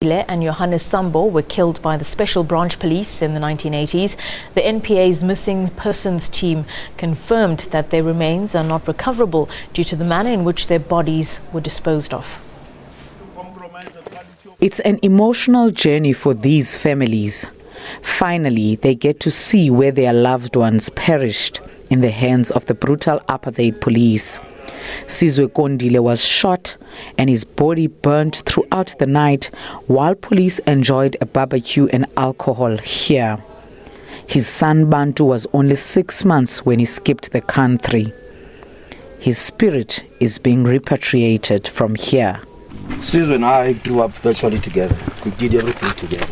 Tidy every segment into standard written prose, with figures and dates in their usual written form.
Kondile and Johannes Sambo were killed by the Special Branch Police in the 1980s. The NPA's missing persons team confirmed that their remains are not recoverable due to the manner in which their bodies were disposed of. It's an emotional journey for these families. Finally, they get to see where their loved ones perished in the hands of the brutal apartheid police. Sizwe Kondile was shot and his body burnt throughout the night while police enjoyed a barbecue and alcohol here. His son Bantu was only 6 months when he skipped the country. His spirit is being repatriated from here. Sizwe and I grew up virtually together. We did everything together.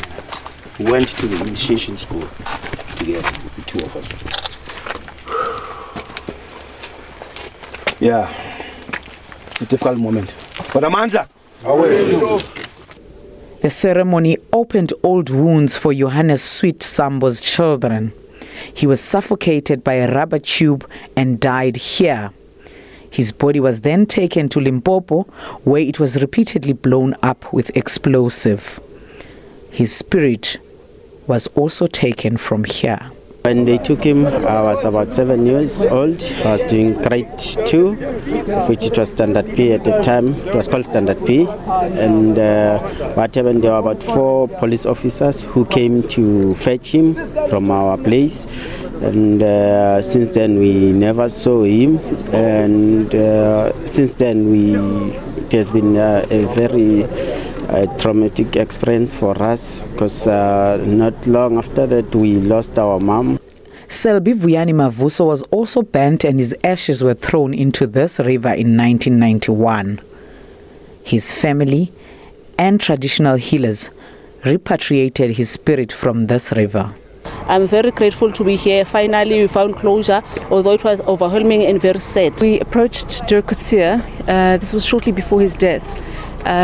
We went to the initiation school together, the two of us. Yeah, it's a difficult moment. But Amanda, the ceremony opened old wounds for Johannes' sweet Sambo's children. He was suffocated by a rubber tube and died here. His body was then taken to Limpopo, where it was repeatedly blown up with explosive. His spirit was also taken from here. When they took him, I was about 7 years old. I was doing grade 2, which it was standard P at the time. It was called standard P. And what happened, there were about 4 police officers who came to fetch him from our place. And since then, we never saw him. And since then, it has been a very traumatic experience for us, because not long after that we lost our mom. Selby Mavuso was also burnt and his ashes were thrown into this river in 1991. His family and traditional healers repatriated his spirit from this river. I'm very grateful to be here. Finally, we found closure, although it was overwhelming and very sad. We approached Dirk Coetzee, this was shortly before his death,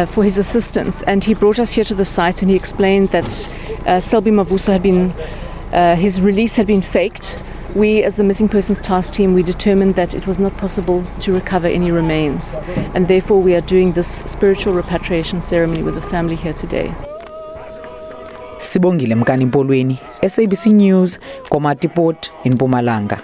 for his assistance, and he brought us here to the site and he explained that Selby Mavuso had been, his release had been faked. We, as the Missing Persons Task Team, we determined that it was not possible to recover any remains, and therefore we are doing this spiritual repatriation ceremony with the family here today. Sibongile Mkani Mpolweni, SABC News, Komartipoort in Mpumalanga.